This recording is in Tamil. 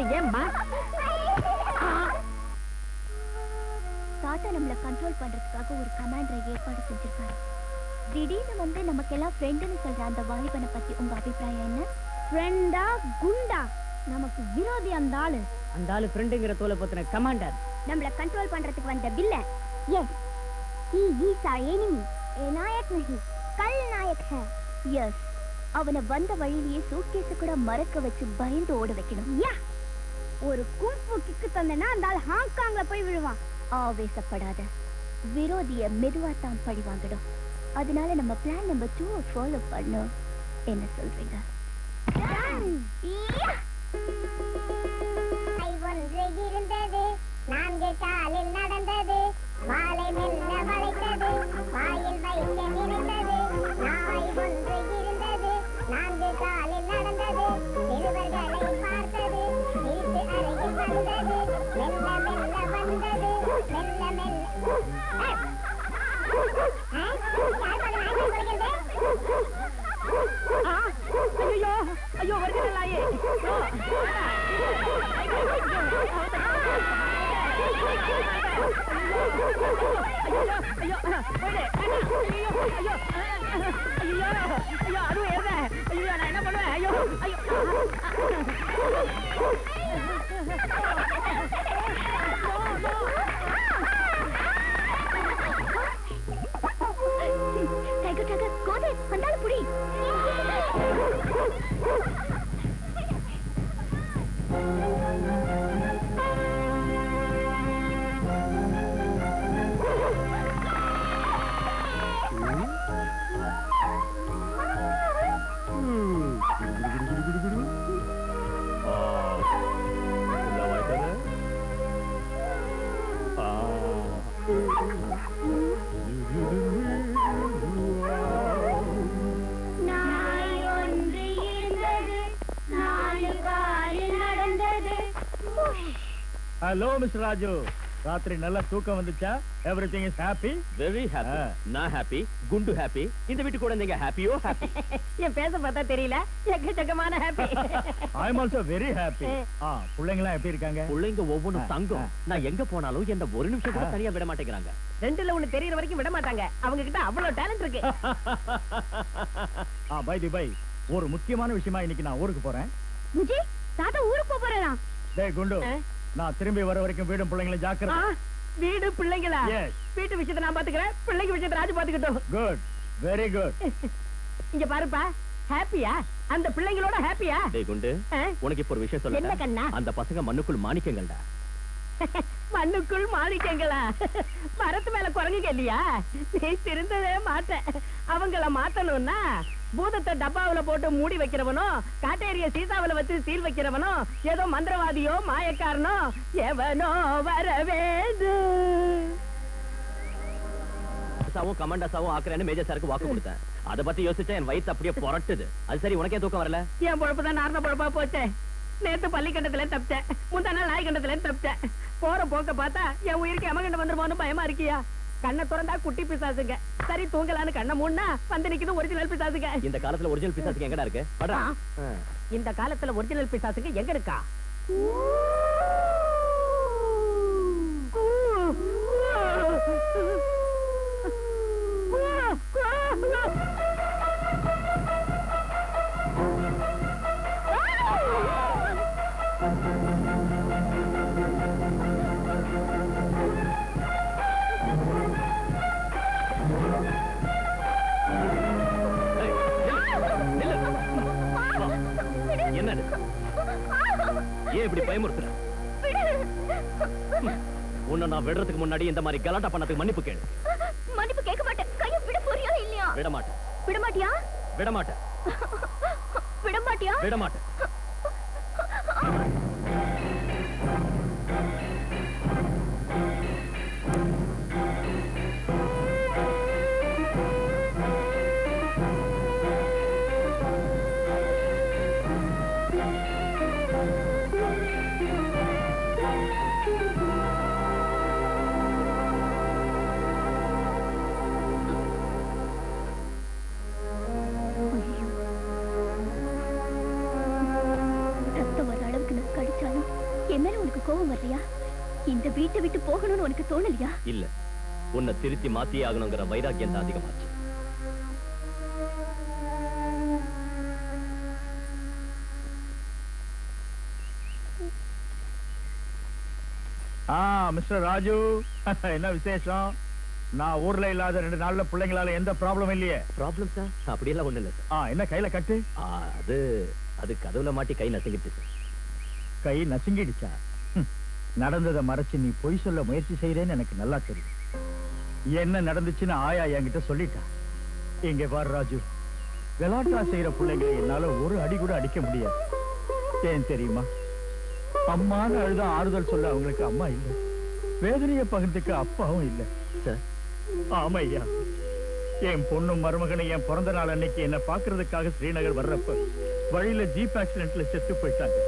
இது ஏம்மா? தாத்தா நம்மள கண்ட்ரோல் பண்றதுக்காக ஒரு கமாண்டரை ஏற்பாடு செஞ்சிருக்காரு. திடீர்னு வந்து நமக்கெல்லாம் ஃப்ரெண்டுன்னு சொல்ற அந்த வாலிபனை பத்தி உங்க அபிப்பிராயம் என்ன? ஃப்ரெண்டா குண்டா? நமக்கு விரோதி அந்த ஆளு. அந்த ஆளு ஃப்ரெண்டுங்கிற தோலை பத்தின கமாண்டர். நம்மள கண்ட்ரோல் பண்றதுக்கு வந்த villain. Yes, he is our enemy. A நாயக் नहीं, கல் நாயக் है. எஸ், அவனை வந்த வழியிலேயே சூட்கேஸ கூட மறக்க வச்சு பயந்து ஓட வைக்கணும். யா, ஒரு கும்பு கிக்கு தந்தனா அந்த ஆள் ஹாங்காங்ல போய் விழுவான். ஆவேசப்படாத, விரோதிய மெதுவா தான் பழி வாங்கிடும். அதனால நம்ம பிளான் நம்பர் 2 ஃபாலோ பண்ணோம். என்ன சொல்றீங்க? இருந்தது, 4 காலில் நடந்தது, மாலை மெல்ல வளைத்தது, வாயில் வைக்க நினைத்தது. நாய் ஒன்று இருந்தது, 4 காலில் நடந்தது, சிறுவர்களை பார்த்தது, வீட்டு அறையில் வந்தது, மெல்ல மெல்ல வந்தது, மெல்ல மெல்ல. ஐயோ ஐயோ, வருகிறாயே. நான் என்ன பண்ணுவேன்? ஐயோ ஐயோ. கோதை வந்தால புடி. ஹலோ மிஸ்டர் ராஜு, ராத்திரி நல்லா தூக்கம் வந்துச்சா? Everything is happy? Very happy. நான் ஹாப்பி, குண்டு ஹாப்பி, இந்த வீட்டு கூட நீங்க ஹாப்பியோ ஹாப்பி. என் பேச பார்த்தா தெரியல, எக்கச்சக்கமான happy. I am also very happy. பிள்ளைங்களா எப்படி இருக்காங்க? பிள்ளைங்க ஒவ்வொன்றும் தங்கம். நான் எங்க போனாலும் என்ன ஒரு நிமிஷம் கூட தனியா விட மாட்டேங்கிறாங்க. ரெண்டுல ஒண்ணு தெரியற வரைக்கும் விட மாட்டாங்க. அவங்க கிட்ட அவ்வளவு டேலண்ட் இருக்கு. பை தி பை, ஒரு முக்கியமான விஷயமா இன்னைக்கு நான் ஊருக்கு போறேன். முஜி, தாத்தா ஊருக்கு போறேனா? டேய் குண்டு, நான் திரும்பி வர வரைக்கும் வீடும் பிள்ளைங்களும் ஜாக்கிரதை. வீடு பிள்ளைங்களா? வீட்டு விஷயத்தை நான் பாத்துக்கிறேன், பிள்ளைங்க விஷயத்தை ராஜு பாத்துக்கிட்டோம். Good, very good. இங்க பாருப்பா, ஹாப்பியா? அந்த பிள்ளைங்களோட ஹாப்பியா? டேய் குண்டு, உனக்கு இப்ப ஒரு விஷயம் என்ன சொல்றேன். கண்ணா? அந்த பசங்க மண்ணுக்குள் மாணிக்கங்கள்டா. மண்ணுக்குள் மாணிக்கங்களா? மரத்து மேல குரங்குங்க இல்லையா? நீ திருந்தவே மாட்டேன். அவங்கள மாத்தணும்னா பூதத்தை டப்பாவில போட்டு மூடி வைக்கிறவனோ, காட்டேரிய சீசாவில வச்சு சீல் வைக்கிறவனோ, ஏதோ மந்திரவாதியோ மாயக்காரனோ எவனோ வரவேது. கமாண்டாசாவும் ஆக்குறேன்னு மேஜர் சாருக்கு வாக்கு கொடுத்தேன். அதை பத்தி யோசிச்சா என் வயிற்று அப்படியே புரட்டுது. அது சரி, உனக்கே தூக்கம் வரல? என் பொழப்புதான் நார்ந்த பொழப்பா போச்சே. நேத்து பள்ளிக்கண்டத்துல தப்பிச்சேன், முந்தா நாள் நாய்கண்டத்துல தப்பிச்சேன். போற போக்க பார்த்தா என் உயிருக்கு எமகண்டம் வந்துருமோன்னு பயமா இருக்கியா? கண்ணை திறந்தா குட்டி பிசாசுங்க. சரி தூங்கலான்னு கண்ணை மூடனா வந்து நிக்குது ஒரிஜினல் பிசாசுங்க. இந்த காலத்துல ஒரிஜினல் பிசாசுங்க எங்கடா இருக்கு? இந்த காலத்துல ஒரிஜினல் பிசாசுங்க எங்க இருக்கா? என்னது? ஏன் இப்படி பயமுறுத்துற? உன்னை நான் விடுறதுக்கு முன்னாடி இந்த மாதிரி கலாட்டா பண்ணதுக்கு மன்னிப்பு கேளு. மன்னிப்பு கேட்க மாட்டேன். கையை விட போறியா இல்லையா? விட மாட்டேன். விட மாட்டியா? விட மாட்டேன். விட மாட்டியா? விட மாட்டேன். உனக்கு கோபம் வரலையா? இந்த வீட்டை விட்டு போகணும்னு உனக்கு தோணலையா? இல்ல, உன்னை திருத்தி மாத்தியே ஆகணுங்கிற வைராக்கியம் தான் அதிகமாச்சு. மிஸ்டர் ராஜு, என்ன விசேஷம்? நான் ஊர்ல இல்லாத 2 நாள்ல பிள்ளைங்களால எந்த ப்ராப்ளம் இல்லையே? Problem sir? அப்படியெல்லாம் ஒண்ணு இல்ல சார். என்ன கையில கட்டு? அது அது கதவுல மாட்டி கை நசுங்கிட்டு சார். கை நசுங்கிடுச்சா? நடந்ததை மறைச்சு நீ பொய் சொல்ல முயற்சி செய்யறேன்னு எனக்கு நல்லா தெரியும். என்ன நடந்துச்சுன்னு ஆயா என்கிட்ட சொல்லிட்டா. இங்க பாரு ராஜு, விளையாட்டா செய்யற பிள்ளைங்களை என்னால ஒரு அடி கூட அடிக்க முடியாது. ஏன் தெரியுமா? அம்மான்னு அழுத ஆறுதல் சொல்ல அவங்களுக்கு அம்மா இல்ல, வேதனையை பகிர்ந்துக்க அப்பாவும் இல்ல. சார், ஆமா ஐயா, என் பொண்ணும் மருமகனை என் பிறந்த நாள் அன்னைக்கு என்ன பாக்குறதுக்காக ஸ்ரீநகர் வர்றப்ப வழியில ஜீப் ஆக்சிடென்ட்ல செத்து போயிட்டாங்க.